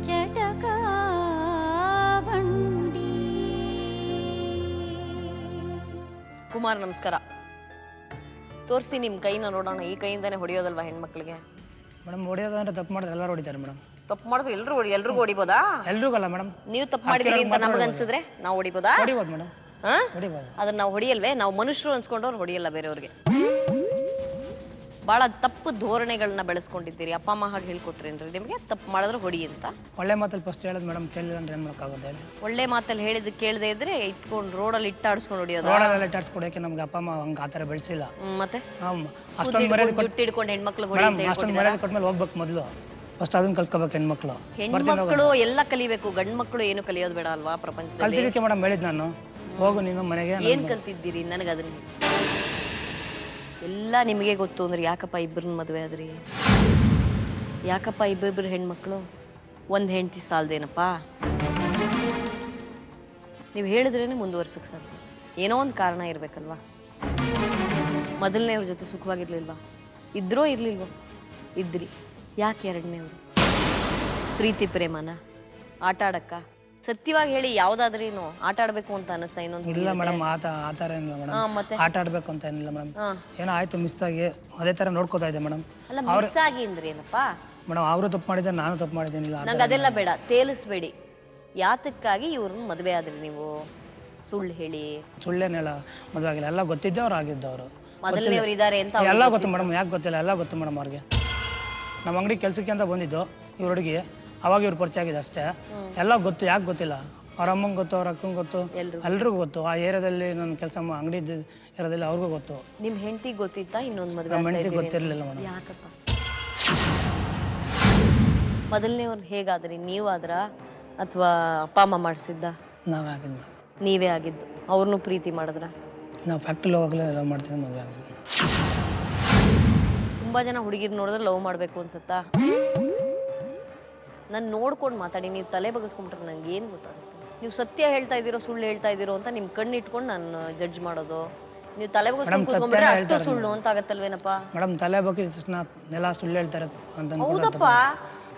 ಜಟಕ ಬಂಡಿ. ಕುಮಾರ್ ನಮಸ್ಕಾರ. ತೋರಿಸಿ ನಿಮ್ ಕೈನ ನೋಡೋಣ. ಈ ಕೈಯಿಂದಾನೆ ಹೊಡಿಯೋದಲ್ವಾ ಹೆಣ್ಮಕ್ಳಿಗೆ? ಮೇಡಮ್ ಹೊಡಿಯೋದಂದ್ರೆ ತಪ್ಪು ಮಾಡಿದ್ರೆ ಎಲ್ಲರೂ ಹೊಡಿತಾರೆ ಮೇಡಮ್. ತಪ್ಪು ಮಾಡಿದ್ರೆ ಎಲ್ರಿಗೂ ಹೊಡಿಬೋದಾ? ಎಲ್ರಿಗಲ್ಲ ಮೇಡಮ್. ನೀವು ತಪ್ಪು ಮಾಡಿದ್ರಿ ಅಂತ ನಮಗ ಅನ್ಸಿದ್ರೆ ನಾವು ಹೊಡಿಬೋದಾ? ಹೊಡಿಬೋದು ಮೇಡಮ್. ಹೊಡಿಬೋದು. ಅದನ್ನ ನಾವು ಹೊಡಿಯಲ್ವೇ? ನಾವು ಮನುಷ್ಯರು ಅನ್ಸ್ಕೊಂಡವ್ರು ಹೊಡಿಯಲ್ಲ ಬೇರೆಯವ್ರಿಗೆ. ಬಹಳ ತಪ್ಪು ಧೋರಣೆಗಳನ್ನ ಬೆಳೆಸ್ಕೊಂಡಿದ್ದೀರಿ. ಅಪ್ಪ ಅಮ್ಮ ಹಾಗೆ ಹೇಳ್ಕೊಟ್ರೇನ್ರಿ ನಿಮ್ಗೆ ತಪ್ಪು ಮಾಡಿದ್ರೆ ಹೊಡಿ ಅಂತ? ಒಳ್ಳೆ ಮಾತಲ್ಲಿ ಫಸ್ಟ್ ಹೇಳೋದು ಮೇಡಮ್, ಕೇಳಿಲ್ಲ ಅಂದ್ರೆ ಏನ್ ಮಾಡೋಕ್ಕಾಗುತ್ತೆ? ಒಳ್ಳೆ ಮಾತಲ್ಲಿ ಹೇಳಿದ್ ಕೇಳದೆ ಇದ್ರೆ ಇಟ್ಕೊಂಡು ರೋಡಲ್ಲಿ ಇಟ್ಟಾಡ್ಸ್ಕೊಂಡು ಹೊಡಿಯೋದು. ರೋಡಲ್ಲಿ ಇಟ್ಟಾಡ್ಸ್ಕೊಡಕ್ಕೆ ನಮ್ಗೆ ಅಪ್ಪ ಅಮ್ಮ ಹಂಗ ಆತರ ಬೆಳೆಸಿಲ್ಲ. ಮತ್ತೆ ಅಷ್ಟೊಂದು ಮರ್ಯಾದೆ ಜುಟ್ಟು ಹಿಡ್ಕೊಂಡು ಹೆಣ್ಮಕ್ಳು ಅಷ್ಟೊಂದು ಮರ್ಯಾದೆ ಕೊಟ್ಮೇಲೆ ಹೋಗ್ಬೇಕು. ಮೊದಲು ಫಸ್ಟ್ ಅದನ್ನ ಕಲ್ಸ್ಕೋಬೇಕು ಹೆಣ್ಮಕ್ಳು. ಹೆಣ್ಮಕ್ಳು ಎಲ್ಲ ಕಲಿಬೇಕು, ಗಂಡ್ ಮಕ್ಳು ಏನು ಕಲಿಯೋದು ಬೇಡ ಅಲ್ವಾ ಪ್ರಪಂಚದಲ್ಲಿ? ಕಲ್ತಿದ್ದಕ್ಕೆ ಮೇಡಮ್ ಹೇಳಿದ್ ನಾನು, ಹೋಗು ನೀನು ಮನೆಗೆ. ಏನ್ ಕಲ್ತಿದ್ದೀರಿ? ನನಗೆ ಅದನ್ನ ಎಲ್ಲ ನಿಮಗೆ ಗೊತ್ತು ಅಂದ್ರೆ ಯಾಕಪ್ಪ ಇಬ್ಬರನ್ನ ಮದುವೆ ಆದ್ರಿ? ಯಾಕಪ್ಪ ಇಬ್ಬಿಬ್ರು ಹೆಣ್ಮಕ್ಳು? ಒಂದ್ ಹೆಂಡತಿ ಸಾಲ್ದೇನಪ್ಪ? ನೀವು ಹೇಳಿದ್ರೇನೆ ಮುಂದುವರ್ಸಕ್ ಸಾಧ್ಯ. ಏನೋ ಒಂದು ಕಾರಣ ಇರ್ಬೇಕಲ್ವಾ? ಮೊದಲನೇವ್ರ ಜೊತೆ ಸುಖವಾಗಿರ್ಲಿಲ್ವಾ? ಇದ್ರೋ ಇರ್ಲಿಲ್ವೋ? ಇದ್ರಿ. ಯಾಕೆ ಎರಡನೇವ್ರು? ಪ್ರೀತಿ ಪ್ರೇಮನ? ಆಟ ಆಡಕ್ಕ? ಸತ್ಯವಾಗಿ ಹೇಳಿ, ಯಾವ್ದಾದ್ರೇನು ಆಟ ಆಡ್ಬೇಕು ಅಂತ ಅನಿಸ್ತಾ? ಇನ್ನೊಂದು ಇಲ್ಲ ಮೇಡಮ್, ಆತರ ಏನಿಲ್ಲ ಮೇಡಮ್. ಮತ್ತೆ ಆಟ ಆಡ್ಬೇಕು ಅಂತ ಏನಿಲ್ಲ ಮೇಡಮ್. ಏನೋ ಆಯ್ತು ಮಿಸ್ ಆಗಿ ಅದೇ ತರ ನೋಡ್ಕೋತಾ ಇದೆ ಮೇಡಮ್. ಅಲ್ಲ, ಮಿಸ್ ಆಗಿ ಅಂದ್ರೆ ಏನಪ್ಪಾ ಮೇಡಮ್? ಅವರು ತಪ್ಪು ಮಾಡಿದ್ರೆ ನಾನು ತಪ್ಪು ಮಾಡಿದ್ದೇನಿಲ್ಲ. ನಂಗೆ ಅದೆಲ್ಲ ಬೇಡ, ತೇಲಿಸ್ಬೇಡಿ. ಯಾತಕ್ಕಾಗಿ ಇವ್ರನ್ನ ಮದುವೆ ಆದ್ರಿ ನೀವು? ಸುಳ್ಳು ಹೇಳಿ. ಸುಳ್ಳೇನೆಲ್ಲ ಮದುವೆ ಆಗಿಲ್ಲ, ಎಲ್ಲ ಗೊತ್ತಿದ್ದವ್ರು ಆಗಿದ್ದವ್ರು. ಮೊದಲನೇವ್ರು ಇದಾರೆ ಅಂತ ಎಲ್ಲ ಗೊತ್ತು ಮೇಡಮ್. ಯಾಕೆ ಗೊತ್ತಿಲ್ಲ? ಎಲ್ಲ ಗೊತ್ತು ಮೇಡಮ್ ಅವ್ರಿಗೆ. ನಮ್ಮ ಅಂಗಡಿ ಕೆಲ್ಸಕ್ಕೆ ಅಂತ ಬಂದಿದ್ದು ಇವ್ರ ಹುಡುಗಿ, ಅವಾಗ ಇವ್ರು ಪರಿಚಯ ಆಗಿದೆ ಅಷ್ಟೇ. ಎಲ್ಲ ಗೊತ್ತು. ಯಾಕೆ ಗೊತ್ತಿಲ್ಲ? ಅವ್ರ ಅಮ್ಮಂಗೆ ಗೊತ್ತು, ಅವ್ರ ಅಕ್ಕಂಗೆ ಗೊತ್ತು, ಎಲ್ರಿಗೂ ಗೊತ್ತು. ಆ ಏರಿಯಾದಲ್ಲಿ ನನ್ನ ಕೆಲಸ ಅಂಗಡಿ ಏರಿಯಾದಲ್ಲಿ ಅವ್ರಿಗೂ ಗೊತ್ತು. ನಿಮ್ ಹೆಂಡತಿ ಗೊತ್ತಿತ್ತಾ ಇನ್ನೊಂದು ಮದುವೆ? ನಮ್ಮ ಹೆಂಡತಿ ಗೊತ್ತಿರ್ಲಿಲ್ಲ ಮೇಡಮ್. ಯಾಕಪ್ಪ? ಮೊದಲನೇವ್ರು ಹೇಗಾದ್ರಿ? ನೀವಾದ್ರ ಅಥವಾ ಅಪ್ಪ ಅಮ್ಮ ಮಾಡಿಸಿದ್ದ? ನಾವೇ ಆಗಿದ್ದು. ನೀವೇ ಆಗಿದ್ದು. ಅವ್ರನ್ನೂ ಪ್ರೀತಿ ಮಾಡಿದ್ರ? ನಾವು ಫ್ಯಾಕ್ಟ್ರಿ ಹೋಗ್ಲೇ ಲವ್ ಮಾಡ್ತಿದ್ದೆ, ಮದುವೆ ಆಗಿದ್ದು. ತುಂಬಾ ಜನ ಹುಡುಗಿರ್ ನೋಡಿದ್ರೆ ಲವ್ ಮಾಡ್ಬೇಕು ಅನ್ಸತ್ತಾ? ನಾನು ನೋಡ್ಕೊಂಡು ಮಾತಾಡಿ. ನೀವು ತಲೆ ಬಗ್ಸ್ಕೊಂಡ್ಬಿಟ್ರೆ ನಂಗೆ ಏನು ಗೊತ್ತಾಗುತ್ತೆ? ನೀವು ಸತ್ಯ ಹೇಳ್ತಾ ಇದ್ದೀರೋ ಸುಳ್ಳು ಹೇಳ್ತಾ ಇದ್ದೀರೋ ಅಂತ ನಿಮ್ ಕಣ್ಣು ಇಟ್ಕೊಂಡು ನಾನು ಜಡ್ಜ್ ಮಾಡೋದು? ನೀವು ತಲೆ ಬಗ್ಸ್ಕೊಂಡು ಕೂತ್ಕೊಂಡ್ಬಿಟ್ರೆ ಅಷ್ಟು ಸುಳ್ಳು ಅಂತ ಆಗತ್ತಲ್ವೇನಪ್ಪ? ಮೇಡಮ್, ತಲೆ ಬಗ್ಗೆ ಎಲ್ಲ ಸುಳ್ಳು ಹೇಳ್ತಾರೆ ಅಂತ. ಹೌದಪ್ಪ,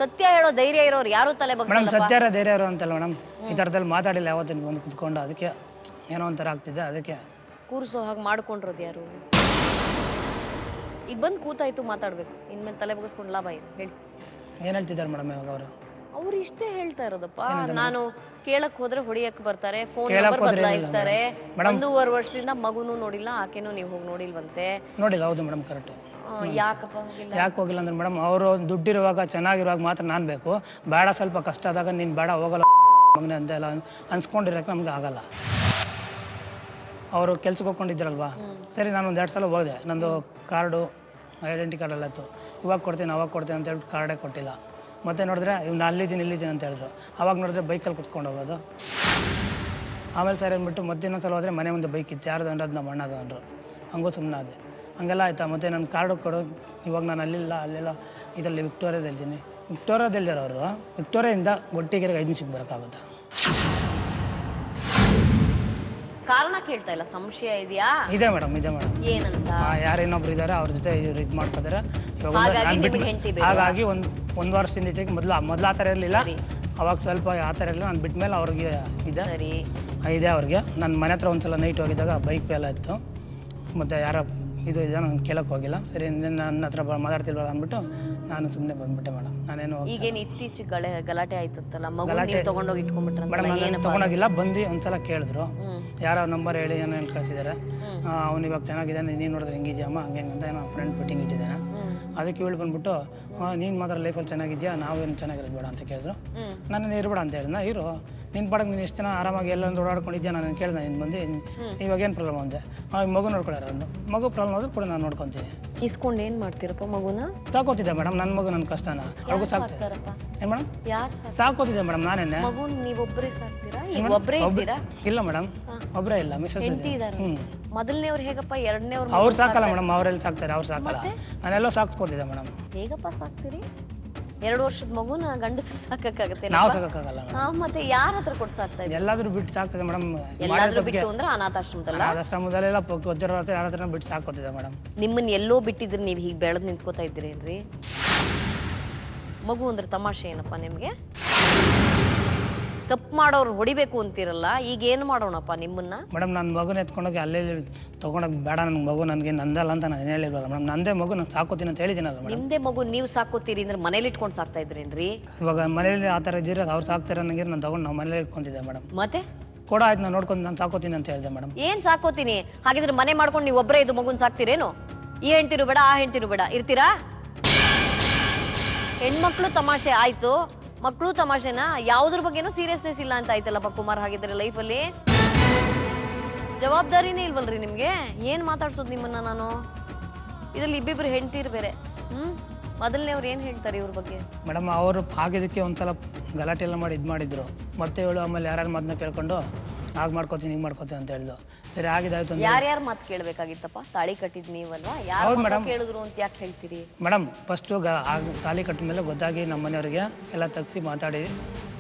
ಸತ್ಯ ಹೇಳೋ ಧೈರ್ಯ ಇರೋರು ಯಾರು ತಲೆ ಬಗ್ಗೆ? ಮೇಡಮ್, ಸತ್ಯ ಧೈರ್ಯ ಇರೋ ಅಂತಲ್ಲ ಮೇಡಮ್. ಈ ಥರದಲ್ಲಿ ಮಾತಾಡಿಲ್ಲ ಯಾವತ್ತಿನ ಬಂದು ಕುತ್ಕೊಂಡು, ಅದಕ್ಕೆ ಏನೋ ಒಂಥರ ಆಗ್ತಿದೆ. ಅದಕ್ಕೆ ಕೂರ್ಸೋ ಹಾಗೆ ಮಾಡ್ಕೊಂಡಿರೋದು ಯಾರು? ಈಗ ಬಂದು ಕೂತಾಯ್ತು, ಮಾತಾಡ್ಬೇಕು. ಇನ್ಮೇಲೆ ತಲೆ ಬಗ್ಸ್ಕೊಂಡು ಲಾಭ ಏನು ಹೇಳಿ? ಏನ್ ಹೇಳ್ತಿದ್ದಾರೆ ಮೇಡಮ್ ಇವಾಗ ಅವರು? ಅವ್ರು ಇಷ್ಟೇ ಹೇಳ್ತಾ ಇರೋದಪ್ಪ. ನಾನು ಕೇಳಕ್ ಹೋದ್ರೆ ಹೊಡಿಯಕ್ ಬರ್ತಾರೆ, ಫೋನ್ ನಂಬರ್ ಬದಲಾಯಿಸ್ತಾರೆ. 1.5 ವರ್ಷದಿಂದ ಮಗುನು ನೋಡಿಲ್ಲ, ಆಕೆನೂ ನೀವು ಹೋಗಿ ನೋಡಿಲ್ವಂತೆ? ನೋಡಿಲ್ಲ. ಹೌದು ಮೇಡಮ್, ಕರೆಕ್ಟ್. ಯಾಕಪ್ಪ ಹೋಗಿಲ್ಲ? ಯಾಕೆ ಹೋಗಿಲ್ಲ ಅಂದ್ರೆ ಮೇಡಮ್, ಅವರು ದುಡ್ಡಿರುವಾಗ ಚೆನ್ನಾಗಿರುವಾಗ ಮಾತ್ರ ನಾನು ಬೇಕು, ಬೇಡ ಸ್ವಲ್ಪ ಕಷ್ಟ ಆದಾಗ ನೀನು ಬೇಡ ಹೋಗಲ್ಲ ಮಗನೇ ಅಂತೆಲ್ಲ ಅನ್ಸ್ಕೊಂಡಿರಕ್ಕೆ ನಮ್ಗೆ ಆಗಲ್ಲ. ಅವರು ಕೆಲ್ಸಕ್ಕೆ ಹೋಗ್ಕೊಂಡಿದ್ರಲ್ವಾ, ಸರಿ ನಾನು ಒಂದು 2 ಸಲ ಹೋದೆ. ನಂದು ಕಾರ್ಡು, ಐಡೆಂಟಿ ಕಾರ್ಡ್ ಎಲ್ಲ ಇತ್ತು. ಇವಾಗ ಕೊಡ್ತೀನಿ ಅವಾಗ ಕೊಡ್ತೀನಿ ಅಂತ ಹೇಳ್ಬಿಟ್ಟು ಕಾರ್ಡೇ ಕೊಟ್ಟಿಲ್ಲ. ಮತ್ತೆ ನೋಡಿದ್ರೆ ಇವ್ನು ಇಲ್ಲಿದ್ದೀನಿ ಅಂತ ಹೇಳಿದ್ರು. ಅವಾಗ ನೋಡಿದ್ರೆ ಬೈಕಲ್ಲಿ ಕುತ್ಕೊಂಡು ಹೋಗೋದು. ಆಮೇಲೆ ಸರಿ ಅಂದ್ಬಿಟ್ಟು ಮತ್ತೆ ಇನ್ನೊಂದ್ಸಲ ಹೋದರೆ ಮನೆ ಮುಂದೆ ಬೈಕ್ ಇತ್ತು, ಯಾರ್ದು ಅಂದ್ರೆ ಅದು ನಮ್ಮ ಅಣ್ಣದು ಅಂದರು. ಹಂಗೂ ಸುಮ್ಮನೆ ಅದೇ. ಹಂಗೆಲ್ಲ ಆಯ್ತಾ. ಮತ್ತೆ ನನ್ನ ಕಾರ್ಡು ಕೊಡು. ಇವಾಗ ನಾನು ಅಲ್ಲೆಲ್ಲ ಇದರಲ್ಲಿ ವಿಕ್ಟೋರಿಯಾದಲ್ಲಿದ್ದೀನಿ. ವಿಕ್ಟೋರಿಯಾದಲ್ಲಿರೋರು ವಿಕ್ಟೋರಿಯಿಂದ ಗೊಟ್ಟಿಗೆರೆಗೆ 5 ನಿಮಿಷಕ್ಕೆ ಬರೋಕ್ಕಾಗುತ್ತೆ. ಕಾರಣ ಕೇಳ್ತಾ ಇಲ್ಲ, ಸಂಶಯ ಇದೆಯಾ? ಇದೆ ಮೇಡಮ್, ಇದೆ ಮೇಡಮ್. ಏನಂತ? ಯಾರೇನೊಬ್ರು ಇದ್ದಾರೆ, ಅವ್ರ ಜೊತೆ ಇದು ಮಾಡ್ಕೋತಾರೆ. ಹಾಗಾಗಿ ಒಂದು ವರ್ಷದಿಂದ ಈಚೆಗೆ ಮೊದಲು ಆ ಥರ ಇರಲಿಲ್ಲ. ಅವಾಗ ಸ್ವಲ್ಪ ಆ ಥರ ಇರಲಿಲ್ಲ. ನಾನು ಬಿಟ್ಟ ಮೇಲೆ ಅವ್ರಿಗೆ ಇದೆ ಅವ್ರಿಗೆ. ನನ್ನ ಮನೆ ಹತ್ರ ಒಂದ್ಸಲ ನೈಟ್ ಹೋಗಿದ್ದಾಗ ಬೈಕ್ ಎಲ್ಲ ಇತ್ತು. ಮತ್ತು ಯಾರ ಇದು ಇದೆ ನಾನು ಕೇಳಕ್ಕೆ ಹೋಗಿಲ್ಲ. ಸರಿ ನನ್ನ ಹತ್ರ ಮಾತಾಡ್ತಿಲ್ವಲ್ಲ ಅಂದ್ಬಿಟ್ಟು ನಾನು ಸುಮ್ಮನೆ ಬಂದ್ಬಿಟ್ಟೆ ಮೇಡಮ್. ನಾನೇನು ಈಗೇನು ಇತ್ತೀಚೆಗೆ ಗಲಾಟೆ ಆಯ್ತಲ್ಲ, ತಗೊಂಡೋಗಿ ಇಟ್ಕೊಂಡ್ಬಿಟ್ರೆ? ಮೇಡಮ್, ತಗೊಂಡೋಗಿಲ್ಲ. ಬಂದು ಒಂದ್ಸಲ ಕೇಳಿದ್ರು, ಯಾರೋ ನಂಬರ್ ಹೇಳಿ ಏನೋ ಕಳಿಸಿದ್ದಾರೆ. ಅವ್ನು ಇವಾಗ ಚೆನ್ನಾಗಿದ್ದಾನೆ, ನೀನು ನೋಡಿದ್ರೆ ಹೆಂಗಿದ್ಯಮ್ಮ ಹಂಗೆ ಅಂತ ಏನೋ ಫ್ರೆಂಡ್ ಫಿಟ್ಟಿಂಗ್ ಇಟ್ಟಿದ್ದಾನೆ. ಅದಕ್ಕೆ ಇವಳು ಬಂದ್ಬಿಟ್ಟು, ನೀನು ಮಾತ್ರ ಲೈಫಲ್ಲಿ ಚೆನ್ನಾಗಿದ್ಯಾ, ನಾವೇನು ಚೆನ್ನಾಗಿರೋದು ಬೇಡ ಅಂತ ಕೇಳಿದ್ರು. ನಾನು ಇರ್ಬೇಡ ಅಂತ ಹೇಳಿದ್ನ. ಇರು ನಿನ್ನ ಪಾಡಕ್ಕೆ ನೀನು ಎಷ್ಟು ಜನ ಆರಾಮಾಗಿ ಎಲ್ಲೊಂದು ಓಡಾಡ್ಕೊಂಡಿದ್ಯಾ, ನಾನು ಕೇಳಿದೆ. ನೀನು ಬಂದು ಇವಾಗ ಏನು ಪ್ರಾಬ್ಲಮ್ ಅಂದೆ. ಮಗು ನೋಡ್ಕೊಳ್ಳಾರ. ಮಗು ಪ್ರಾಬ್ಲಮ್ ಆದ್ರೂ ಕೂಡ ನಾನು ನೋಡ್ಕೊತೀನಿ. ಇಸ್ಕೊಂಡು ಏನು ಮಾಡ್ತೀರಪ್ಪ ಮಗುನ? ಸಾಕೋತಿದ್ದೆ ಮೇಡಮ್. ನನ್ನ ಮಗು ನನ್ನ ಕಷ್ಟನ ಅವ್ರಿಗೂ ಸಾಕ್ತಾರೆ ಮೇಡಮ್. ಸಾಕೋತಿದ್ದೆ ಮೇಡಮ್ ನಾನೇನೆ. ಮಗು ನೀವೊಬ್ಬರೇ ಸಾಕ್ತೀರಾ? ಈಗ ಒಬ್ಬರೇ ಇದ್ದೀರಾ? ಇಲ್ಲ ಮೇಡಮ್, ಒಬ್ಬರೇ ಇಲ್ಲ, ಮಿಸ್ಸಸ್ ಇದ್ದಾರೆ. ಮೊದಲನೇವ್ರು ಹೇಗಪ್ಪ? ಎರಡನೇವ್ರು? ಅವ್ರು ಸಾಕಲ್ಲ ಮೇಡಮ್, ಅವರೆಲ್ಲ ಸಾಕ್ತಾರೆ. ಅವ್ರು ಸಾಕಲ್ಲ, ನಾನೆಲ್ಲೋ ಸಾಕ್ಸ್ಕೊತಿದ್ದೆ ಮೇಡಮ್. ಹೇಗಪ್ಪ ಸಾಕ್ತೀರಿ? 2 ವರ್ಷದ ಮಗುನ ಗಂಡಸರು ಸಾಕಕ್ಕಾಗತ್ತೆ? ನಾವು ಸಾಕಕ್ಕಾಗಲ್ಲ. ಮತ್ತೆ ಯಾರ ಹತ್ರ ಕೊಟ್ಟು ಸಾಕ್ತಾ ಇದ್ದೀವಿ? ಎಲ್ಲಾದ್ರೂ ಬಿಟ್ಟು ಸಾಕ್ತದೆ ಮೇಡಮ್. ಎಲ್ಲಾದ್ರೂ ಬಿಟ್ಟು ಅಂದ್ರೆ ಅನಾಥಾಶ್ರಮದಲ್ಲೆಲ್ಲ ಗೊತ್ತಿರೋ ಯಾರ ಹತ್ರ ಬಿಟ್ಟು ಸಾಕೋತಿದ್ದೆ ಮೇಡಮ್. ನಿಮ್ಮನ್ನ ಎಲ್ಲೋ ಬಿಟ್ಟಿದ್ರೆ ನೀವು ಹೀಗೆ ಬೆಳೆದು ನಿಂತ್ಕೋತಾ ಇದ್ದೀರೇನ್ರಿ? ಮಗು ಅಂದ್ರೆ ತಮಾಷೆ ಏನಪ್ಪ ನಿಮ್ಗೆ? ತಪ್ಪು ಮಾಡೋರು ಹೊಡಿಬೇಕು ಅಂತಿರಲ್ಲ, ಈಗ ಏನು ಮಾಡೋಣಪ್ಪ ನಿಮ್ಮನ್ನ? ಮೇಡಮ್ ನನ್ನ ಮಗುನ ಎತ್ಕೊಂಡೋಗಿ ಅಲ್ಲೇ ತೊಗೊಂಡೋಗಿ ಬೇಡ ನನ್ನ ಮಗು ನನಗೆ ನಂದಲ್ಲ ಅಂತ ನಾನು ಹೇಳಿಲ್ವಲ್ಲ ಮೇಡಮ್. ನಂದೇ ಮಗು ನಾನು ಸಾಕೋತೀನಿ ಅಂತ ಹೇಳಿದ್ದೀನಲ್ಲ ಮೇಡಮ್. ನಿಮ್ದೇ ಮಗು ನೀವು ಸಾಕೋತೀರಿ ಅಂದ್ರೆ ಮನೇಲಿ ಇಟ್ಕೊಂಡು ಸಾಕ್ತಾ ಇದ್ರೇನ್ರಿ? ಇವಾಗ ಮನೇಲಿ ಆ ಥರ ಇದ್ದಿರ ಅವ್ರು ಸಾಕ್ತಾರೆ ನನಗೆ ನಾನು ತೊಗೊಂಡು ನಾವು ಮನೇಲಿ ಇಟ್ಕೊಂತಿದ್ದೆ ಮೇಡಮ್. ಮತ್ತೆ ಕೂಡ ಆಯ್ತು ನಾನು ನೋಡ್ಕೊಂಡು ನಾನು ಸಾಕೋತೀನಿ ಅಂತ ಹೇಳಿದೆ ಮೇಡಮ್. ಏನ್ ಸಾಕೋತೀನಿ? ಹಾಗಿದ್ರೆ ಮನೆ ಮಾಡ್ಕೊಂಡು ನೀವು ಒಬ್ಬರೇ ಇದು ಮಗುನ್ ಸಾಕ್ತೀರೇನು? ಈ ಹೆಂಡ್ತಿರು ಬೇಡ ಆ ಹೆಂಡ್ತಿರು ಬೇಡ ಇರ್ತೀರಾ? ಹೆಣ್ಮಕ್ಳು ತಮಾಷೆ ಆಯ್ತು, ಮಕ್ಕಳು ತಮಾಷೆನಾ? ಯಾವ್ದ್ರ ಬಗ್ಗೆನೂ ಸೀರಿಯಸ್ನೆಸ್ ಇಲ್ಲ ಅಂತ ಆಯ್ತಲ್ಲಪ್ಪ ಕುಮಾರ್. ಹಾಗಿದ್ರೆ ಲೈಫಲ್ಲಿ ಜವಾಬ್ದಾರಿನೇ ಇಲ್ವಲ್ರಿ ನಿಮ್ಗೆ? ಏನ್ ಮಾತಾಡ್ಸೋದು ನಿಮ್ಮನ್ನ ನಾನು? ಇದ್ರಲ್ಲಿ ಇಬ್ಬಿಬ್ರು ಹೆಂಡ್ತೀರ್ ಬೇರೆ. ಮೊದಲನೇವ್ರು ಏನ್ ಹೇಳ್ತಾರೆ ಇವ್ರ ಬಗ್ಗೆ? ಮೇಡಮ್ ಅವರು ಆಗಿದ್ದಕ್ಕೆ ಒಂದ್ಸಲ ಗಲಾಟೆ ಎಲ್ಲ ಮಾಡಿ ಇದು ಮಾಡಿದ್ರು. ಮತ್ತೆ ಹೇಳು ಆಮೇಲೆ ಯಾರ್ಯಾರು ಮಾತನ್ನ ಕೇಳ್ಕೊಂಡು ಆಗ ಮಾಡ್ಕೋತೀನಿ ಹಿಂಗೆ ಮಾಡ್ಕೋತೀನಿ ಅಂತ ಹೇಳಿದ್ರು. ಸರಿ ಆಗಿದಾಯ್ತು. ಯಾರ್ಯಾರ ಮಾತು ಕೇಳ್ಬೇಕಾಗಿತ್ತಪ್ಪ? ತಾಳಿ ಕಟ್ಟಿದ್ ನೀವಲ್ವಾ? ಯಾರು ಕೇಳಿದ್ರು ಅಂತ ಯಾಕೆ ಹೇಳ್ತೀರಿ ಮೇಡಮ್? ಫಸ್ಟು ತಾಳಿ ಕಟ್ಟಿದ ಮೇಲೆ ಗೊತ್ತಾಗಿ ನಮ್ಮ ಮನೆಯವ್ರಿಗೆ ಎಲ್ಲ ತಗ್ಸಿ ಮಾತಾಡಿ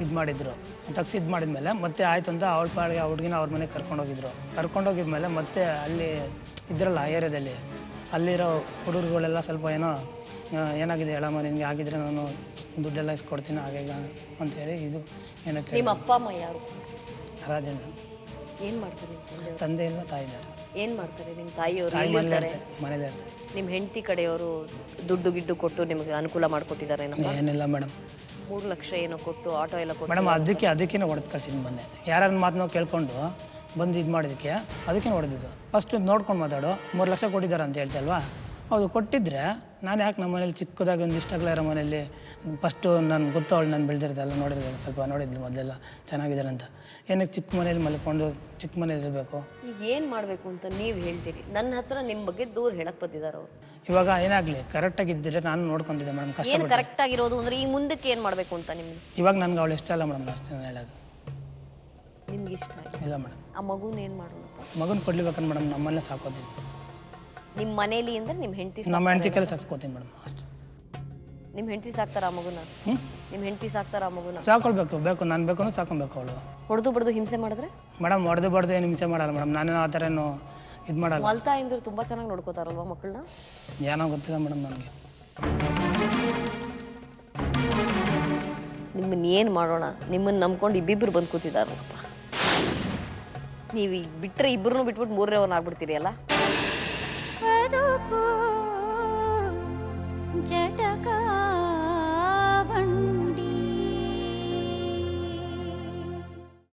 ಇದು ಮಾಡಿದ್ರು. ತಗ್ಸಿ ಇದು ಮಾಡಿದ್ಮೇಲೆ ಮತ್ತೆ ಆಯ್ತು ಅಂತ ಅವಳ ಪಾಡಿಗೆ ಆ ಹುಡುಗಿನ ಅವ್ರ ಮನೆಗೆ ಕರ್ಕೊಂಡೋಗಿದ್ರು. ಕರ್ಕೊಂಡೋಗಿದ್ಮೇಲೆ ಮತ್ತೆ ಅಲ್ಲಿ ಇದ್ರಲ್ಲ ಏರಿಯಾದಲ್ಲಿ ಅಲ್ಲಿರೋ ಹುಡುಗರುಗಳೆಲ್ಲ ಸ್ವಲ್ಪ ಏನೋ ಏನಾಗಿದೆ ಹೇಳಮ್ಮ ನಿನಗೆ ಆಗಿದ್ರೆ ನಾನು ದುಡ್ಡೆಲ್ಲ ಇಸ್ಕೊಡ್ತೀನಿ ಹಾಗೆ ಅಂತೇಳಿ ಇದು ಏನಕ್ಕೆ. ನಿಮ್ಮ ಅಪ್ಪ ಅಮ್ಮ ಯಾರು? ರಾಜಣ್ಣ. ಏನ್ ಮಾಡ್ತಾರೆ? ತಂದೆ ಇಲ್ಲ ತಾಯಿ ಇದ್ದಾರೆ. ಏನ್ ಮಾಡ್ತಾರೆ ನಿಮ್ಮ ತಾಯಿಯವರು? ಮನೇಲಿ ಇರ್ತಾರೆ. ನಿಮ್ ಹೆಂಡತಿ ಕಡೆಯವರು ದುಡ್ಡು ಗಿಡ್ಡು ಕೊಟ್ಟು ನಿಮಗೆ ಅನುಕೂಲ ಮಾಡ್ಕೊಟ್ಟಿದ್ದಾರೆ? ಏನಿಲ್ಲ ಮೇಡಮ್. 3 ಲಕ್ಷ ಏನೋ ಕೊಟ್ಟು ಆಟೋ ಎಲ್ಲ ಕೊಟ್ಟು ಮೇಡಮ್ ಅದಕ್ಕೇನೆ ಹೊಡೆದು ಕಳ್ಸಿದ್ದು ಮೊನ್ನೆ. ಯಾರ ಮಾತನ್ನ ಕೇಳ್ಕೊಂಡು ಬಂದು ಇದು ಮಾಡಿದಕ್ಕೆ ಅದಕ್ಕೆ ಹೊಡೆದಿದ್ದು. ಫಸ್ಟ್ ನೋಡ್ಕೊಂಡು ಮಾತಾಡು. 3 ಲಕ್ಷ ಕೊಟ್ಟಿದ್ದಾರೆ ಅಂತ ಹೇಳ್ತಲ್ವಾ? ಹೌದು ಕೊಟ್ಟಿದ್ರೆ ನಾನು ಯಾಕೆ ನಮ್ಮ ಮನೇಲಿ ಚಿಕ್ಕದಾಗಿ ಒಂದು ಇಷ್ಟಾಗಲ ಇರೋ ಮನೇಲಿ ಫಸ್ಟು ನಾನು ಗೊತ್ತವಳು ನಾನು ಬೆಳೆದಿರೋದೆಲ್ಲ ನೋಡಿರೋದು ಸ್ವಲ್ಪ ನೋಡಿದ್ಲು ಮೊದಲೆಲ್ಲ ಚೆನ್ನಾಗಿದ್ದಾರೆ ಅಂತ. ಏನಕ್ಕೆ ಚಿಕ್ಕ ಮನೇಲಿ ಮಲ್ಕೊಂಡು ಚಿಕ್ಕ ಮನೇಲಿ ಇರಬೇಕು? ಈಗ ಏನು ಮಾಡಬೇಕು ಅಂತ ನೀವು ಹೇಳ್ತೀರಿ? ನನ್ನ ಹತ್ರ ನಿಮ್ಮ ಬಗ್ಗೆ ದೂರ ಹೇಳಕ್ ಬಂದಿದ್ದಾರೆ ಅವರು. ಇವಾಗ ಏನಾಗಲಿ ಕರೆಕ್ಟಾಗಿ ಇದ್ದಿದ್ರೆ ನಾನು ನೋಡ್ಕೊಂತಿದ್ದೆ ಮೇಡಮ್. ಕಷ್ಟ ಏನು ಕರೆಕ್ಟ್ ಆಗಿರೋದು ಅಂದ್ರೆ ಈ ಮುಂದಕ್ಕೆ ಏನು ಮಾಡಬೇಕು ಅಂತ ನಿಮ್ಗೆ? ಇವಾಗ ನನಗೆ ಅವಳು ಇಷ್ಟ ಇಲ್ಲ ಮೇಡಮ್. ಅಷ್ಟೇ ನಾನು ಹೇಳೋದು. ನಿಮ್ಗೆ ಇಷ್ಟ ಇಲ್ಲ ಮೇಡಮ್. ಆ ಮಗುನ ಏನು ಮಾಡೋಣ? ಮಗುನ ಕೊಡ್ಲಿಬೇಕಂದ್ರೆ ಮೇಡಮ್ ನಮ್ಮಲ್ಲೇ ಸಾಕೋತೀನಿ. ನಿಮ್ಮ ಮನೇಲಿ ಅಂದ್ರೆ ನಿಮ್ಮ ಹೆಂಡತಿ? ನಮ್ಮ ಹೆಂಡತಿ ಕೈಲಿ ಸಾಕ್ಸ್ಕೊತೀನಿ ಮೇಡಮ್ ಅಷ್ಟೇ. ನಿಮ್ಮ ಹೆಂಡತಿ ಸಾಕ್ತಾರ ಆ ಮಗುನ? ನಿಮ್ಮ ಹೆಂಡತಿ ಸಾಕ್ತಾರ ಆ ಮಗುನ? ಸಾಕೊಳ್ಬೇಕು. ಬೇಕು ನಾನು ಬೇಕು ಅಂದ್ರೆ ಸಾಕೊಬೇಕು. ಅವಳು ಹೊಡೆದು ಬಡ್ದು ಹಿಂಸೆ ಮಾಡಿದ್ರೆ? ಮೇಡಮ್ ಹೊಡೆದು ಬಡ್ದು ಏನು ಹಿಂಸೆ ಮಾಡಲ್ಲ ಮೇಡಮ್. ನಾನೇನು ಆ ಥರ ಏನು ಇದು ಮಾಡಲ್ಲ. ಮಲ್ತಾ ಇಂದ್ರು ತುಂಬಾ ಚೆನ್ನಾಗಿ ನೋಡ್ಕೋತಾರಲ್ವಾ ಮಕ್ಕಳನ್ನ? ಏನೋ ಗೊತ್ತಿಲ್ಲ ಮೇಡಮ್ ನನಗೆ. ನಿಮ್ಮನ್ನ ಏನು ಮಾಡೋಣ? ನಿಮ್ಮನ್ನ ನಂಬ್ಕೊಂಡು ಇಬ್ಬಿಬ್ರು ಬಂದು ಕೂತಿದಾರಪ್ಪ. ನೀವು ಈಗ ಬಿಟ್ಟರೆ ಇಬ್ಬರನ್ನು ಬಿಟ್ಬಿಟ್ಟು ಮೂರನೇವನ್ನ ಆಗ್ಬಿಡ್ತೀರಿ ಅಲ್ಲ? ಜಟಕ